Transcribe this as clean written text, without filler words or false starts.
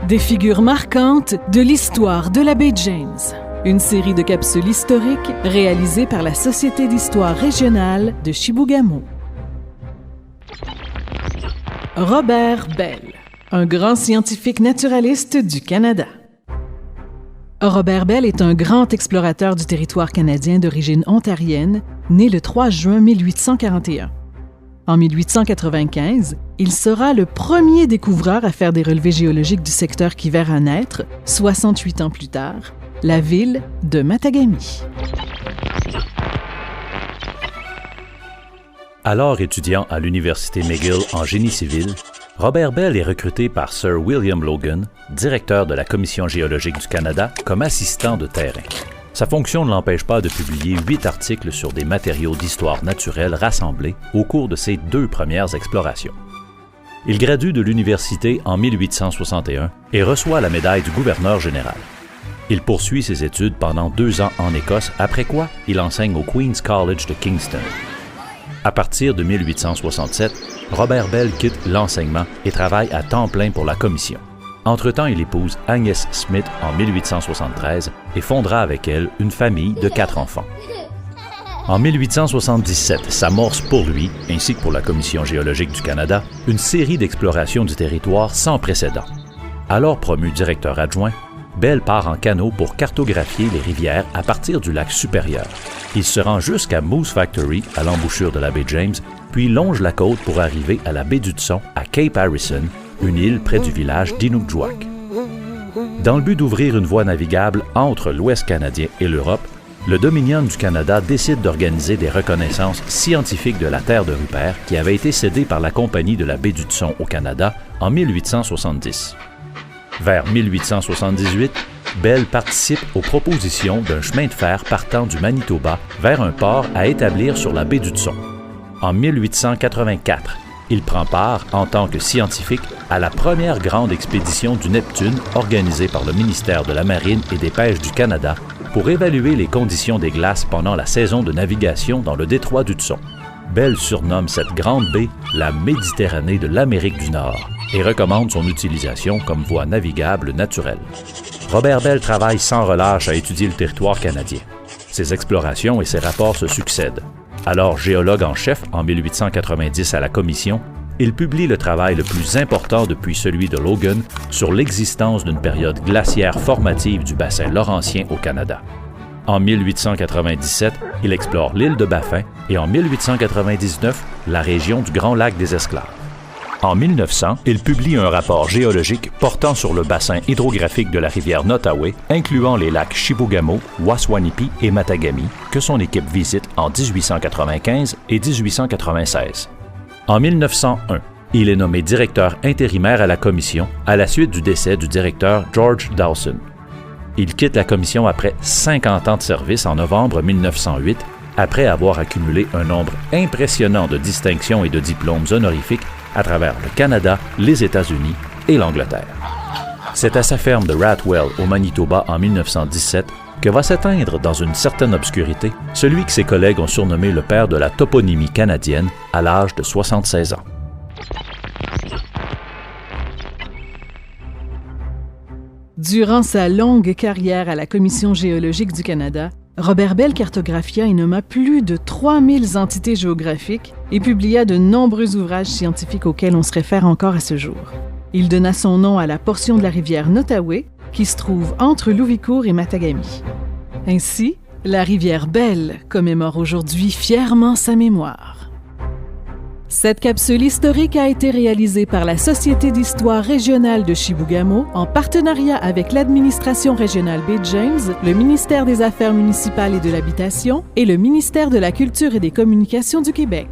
Des figures marquantes de l'histoire de la baie James. Une série de capsules historiques réalisées par la Société d'histoire régionale de Chibougamau. Robert Bell, un grand scientifique naturaliste du Canada. Robert Bell est un grand explorateur du territoire canadien d'origine ontarienne, né le 3 juin 1841. En 1895, il sera le premier découvreur à faire des relevés géologiques du secteur qui verra naître, 68 ans plus tard, la ville de Matagami. Alors étudiant à l'Université McGill en génie civil, Robert Bell est recruté par Sir William Logan, directeur de la Commission géologique du Canada, comme assistant de terrain. Sa fonction ne l'empêche pas de publier 8 articles sur des matériaux d'histoire naturelle rassemblés au cours de ses 2 premières explorations. Il gradue de l'université en 1861 et reçoit la médaille du gouverneur général. Il poursuit ses études pendant 2 ans en Écosse, après quoi il enseigne au Queen's College de Kingston. À partir de 1867, Robert Bell quitte l'enseignement et travaille à temps plein pour la Commission. Entre-temps, il épouse Agnes Smith en 1873 et fondera avec elle une famille de 4 enfants. En 1877 s'amorce pour lui, ainsi que pour la Commission géologique du Canada, une série d'explorations du territoire sans précédent. Alors promu directeur adjoint, Bell part en canot pour cartographier les rivières à partir du lac supérieur. Il se rend jusqu'à Moose Factory, à l'embouchure de la baie James, puis longe la côte pour arriver à la baie d'Hudson, à Cape Harrison, une île près du village d'Inukjuak. Dans le but d'ouvrir une voie navigable entre l'Ouest canadien et l'Europe, le Dominion du Canada décide d'organiser des reconnaissances scientifiques de la terre de Rupert qui avait été cédée par la Compagnie de la baie d'Hudson au Canada en 1870. Vers 1878, Bell participe aux propositions d'un chemin de fer partant du Manitoba vers un port à établir sur la baie d'Hudson. En 1884, il prend part, en tant que scientifique, à la première grande expédition du Neptune organisée par le ministère de la Marine et des Pêches du Canada pour évaluer les conditions des glaces pendant la saison de navigation dans le détroit d'Hudson. Bell surnomme cette grande baie la Méditerranée de l'Amérique du Nord et recommande son utilisation comme voie navigable naturelle. Robert Bell travaille sans relâche à étudier le territoire canadien. Ses explorations et ses rapports se succèdent. Alors géologue en chef en 1890 à la Commission, il publie le travail le plus important depuis celui de Logan sur l'existence d'une période glaciaire formative du bassin laurentien au Canada. En 1897, il explore l'île de Baffin et en 1899, la région du Grand Lac des Esclaves. En 1900, il publie un rapport géologique portant sur le bassin hydrographique de la rivière Nottaway, incluant les lacs Chibougamau, Waswanipi et Matagami, que son équipe visite en 1895 et 1896. En 1901, il est nommé directeur intérimaire à la Commission à la suite du décès du directeur George Dawson. Il quitte la Commission après 50 ans de service en novembre 1908, après avoir accumulé un nombre impressionnant de distinctions et de diplômes honorifiques à travers le Canada, les États-Unis et l'Angleterre. C'est à sa ferme de Ratwell, au Manitoba, en 1917, que va s'éteindre dans une certaine obscurité celui que ses collègues ont surnommé le père de la toponymie canadienne à l'âge de 76 ans. Durant sa longue carrière à la Commission géologique du Canada, Robert Bell cartographia et nomma plus de 3000 entités géographiques et publia de nombreux ouvrages scientifiques auxquels on se réfère encore à ce jour. Il donna son nom à la portion de la rivière Nottaway qui se trouve entre Louvicourt et Matagami. Ainsi, la rivière Bell commémore aujourd'hui fièrement sa mémoire. Cette capsule historique a été réalisée par la Société d'histoire régionale de Chibougamau en partenariat avec l'administration régionale baie James, le ministère des Affaires municipales et de l'Habitation et le ministère de la Culture et des Communications du Québec.